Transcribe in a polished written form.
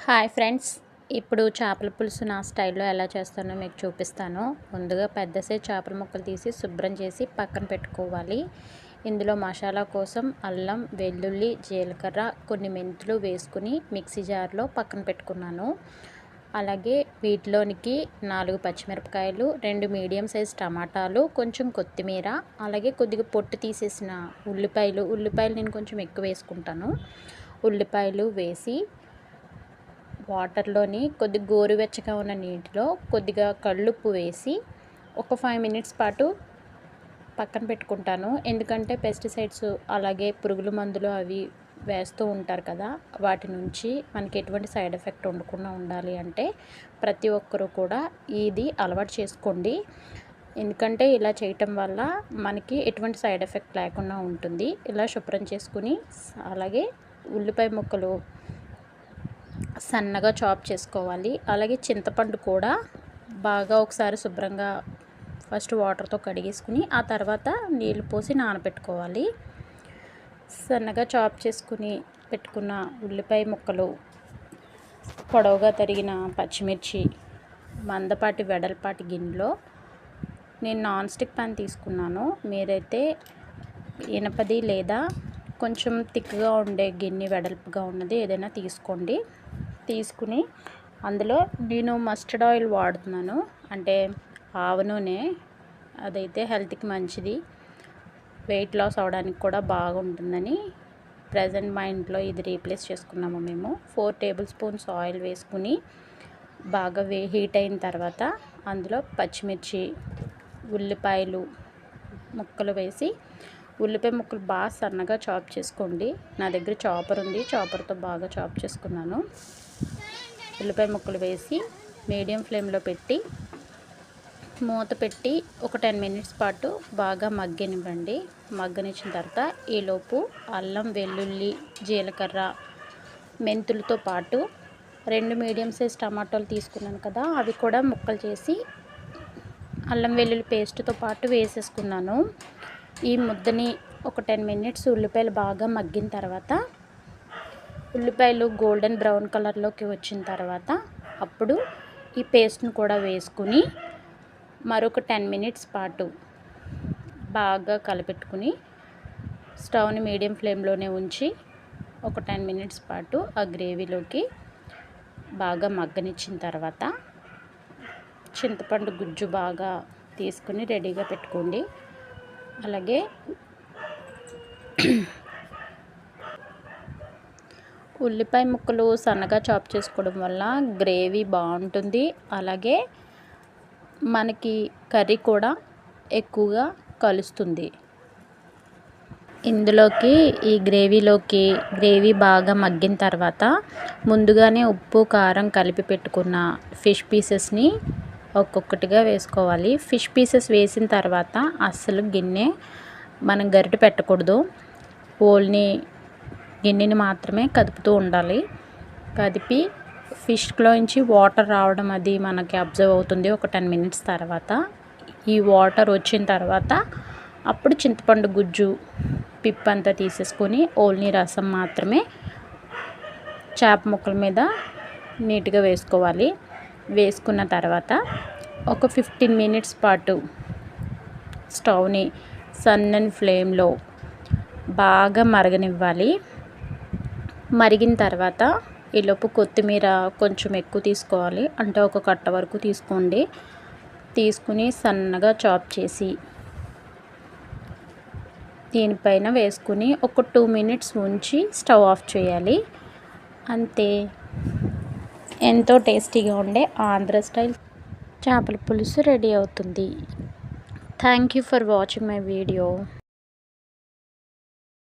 Hi friends, ఇప్పుడు చేపల పులుసు నా స్టైల్లో ఎలా చేస్తానో మీకు చూపిస్తాను. ముందుగా పెద్ద సైజు చేపల ముక్కలు తీసి శుభ్రం చేసి పక్కన పెట్టుకోవాలి. ఇందులో మసాలా కోసం అల్లం, వెల్లుల్లి, జీలకర్ర, కొన్ని మెంతులు వేసుకుని మిక్సీ జార్లో పక్కన పెట్టుకున్నాను. అలాగే వీటిలోనికి 4 పచ్చిమిరపకాయలు, 2 మీడియం సైజ్ టమాటాలు, కొంచెం కొత్తిమీర, అలాగే కొద్దిగా పొట్టు తీసేసిన ఉల్లిపాయలు నేను కొంచెం ఎక్కువ వేసుకుంటాను. ఉల్లిపాయలు వేసి వాటర్లోని కొద్దిగా గోరువెచ్చగా ఉన్న నీటిలో కొద్దిగా కల్లుప్పు వేసి ఒక 5 మినిట్స్ పాటు పక్కన పెట్టుకుంటాను. ఎందుకంటే పెస్టిసైడ్స్ అలాగే పురుగుల మందులు అవి వేస్తూ ఉంటారు కదా, వాటి నుంచి మనకి ఎటువంటి సైడ్ ఎఫెక్ట్ ఉండకుండా ఉండాలి అంటే ప్రతి ఒక్కరూ కూడా ఇది అలవాటు చేసుకోండి. ఎందుకంటే ఇలా చేయటం వల్ల మనకి ఎటువంటి సైడ్ ఎఫెక్ట్ లేకుండా ఉంటుంది. ఇలా శుభ్రం చేసుకుని అలాగే ఉల్లిపాయ ముక్కలు సన్నగా చాప్ చేసుకోవాలి. అలాగే చింతపండు కూడా బాగా ఒకసారి శుభ్రంగా ఫస్ట్ వాటర్తో కడిగేసుకుని ఆ తర్వాత నీళ్ళు పోసి నానబెట్టుకోవాలి. సన్నగా చాప్ చేసుకుని పెట్టుకున్న ఉల్లిపాయ ముక్కలు, పొడవుగా తరిగిన పచ్చిమిర్చి, మందపాటి వెడల్పాటి గిన్నెలో నేను నాన్ స్టిక్ పాన్ తీసుకున్నాను. మీరైతే ఇనపది లేదా కొంచెం థిక్గా ఉండే గిన్నె వెడల్పుగా ఉన్నది ఏదైనా తీసుకోండి. తీసుకుని అందులో నేను మస్టర్డ్ ఆయిల్ వాడుతున్నాను, అంటే ఆవ నూనె. అదైతే హెల్త్కి మంచిది, వెయిట్ లాస్ అవడానికి కూడా బాగుంటుందని ప్రజెంట్ మా ఇంట్లో ఇది రీప్లేస్ చేసుకున్నాము మేము. 4 టేబుల్ స్పూన్స్ ఆయిల్ వేసుకుని బాగా హీట్ అయిన తర్వాత అందులో పచ్చిమిర్చి, ఉల్లిపాయలు ముక్కలు వేసి ఉల్లిపాయ ముక్కలు బాగా సన్నగా చాప్ చేసుకోండి. నా దగ్గర చాపర్ ఉంది, చాపర్తో బాగా చాప్ చేసుకున్నాను. ఉల్లిపాయ ముక్కలు వేసి మీడియం ఫ్లేమ్లో పెట్టి మూత పెట్టి ఒక 10 మినిట్స్ పాటు బాగా మగ్గనివ్వండి. మగ్గనిచ్చిన తర్వాత ఈలోపు అల్లం, వెల్లుల్లి, జీలకర్ర, మెంతులతో పాటు 2 మీడియం సైజ్ టమాటాలు తీసుకున్నాను కదా, అవి కూడా ముక్కలు చేసి అల్లం వెల్లుల్లి పేస్ట్తో పాటు వేసేసుకున్నాను. ఈ ముద్దని ఒక 10 మినిట్స్ ఉల్లిపాయలు బాగా మగ్గిన తర్వాత ఉల్లిపాయలు గోల్డెన్ బ్రౌన్ కలర్లోకి వచ్చిన తర్వాత అప్పుడు ఈ పేస్ట్ని కూడా వేసుకుని మరొక 10 మినిట్స్ పాటు బాగా కలిపెట్టుకుని స్టవ్ని మీడియం ఫ్లేమ్లోనే ఉంచి ఒక 10 మినిట్స్ పాటు ఆ గ్రేవీలోకి బాగా మగ్గనిచ్చిన తర్వాత చింతపండు గుజ్జు బాగా తీసుకుని రెడీగా పెట్టుకోండి. అలాగే ఉల్లిపాయ ముక్కలు సన్నగా చాప్ చేసుకోవడం వల్ల గ్రేవీ బాగుంటుంది. అలాగే మనకి కర్రీ కూడా ఎక్కువగా కలుస్తుంది. ఇందులోకి ఈ గ్రేవీ బాగా మగ్గిన తర్వాత ముందుగానే ఉప్పు, కారం కలిపి పెట్టుకున్న ఫిష్ పీసెస్ని ఒక్కొక్కటిగా వేసుకోవాలి. ఫిష్ పీసెస్ వేసిన తర్వాత అస్సలు మనం గరిటె పెట్టకూడదు. ఓన్లీ గిన్నెని మాత్రమే కదుపుతూ ఉండాలి. కదిపి ఫిష్లోంచి వాటర్ రావడం అది మనకి అబ్జర్వ్ అవుతుంది ఒక 10 మినిట్స్ తర్వాత. ఈ వాటర్ వచ్చిన తర్వాత అప్పుడు చింతపండు గుజ్జు పిప్పంతా తీసేసుకొని ఓన్లీ రసం మాత్రమే చేప ముక్కల మీద నీట్గా వేసుకోవాలి. వేసుకున్న తర్వాత ఒక 15 మినిట్స్ పాటు స్టవ్ని సన్నని ఫ్లేమ్లో బాగా మరగనివ్వాలి. మరిగిన తర్వాత ఈలోపు కొత్తిమీర కొంచెం ఎక్కువ తీసుకోవాలి, అంటే ఒక కట్ట వరకు తీసుకోండి. తీసుకుని సన్నగా చాప్ చేసి దీనిపైన వేసుకుని ఒక 2 మినిట్స్ ఉంచి స్టవ్ ఆఫ్ చేయాలి. అంతే, ఎంతో టేస్టీగా ఉండే ఆంధ్ర స్టైల్ చేపల పులుసు రెడీ అవుతుంది. Thank you for watching my video.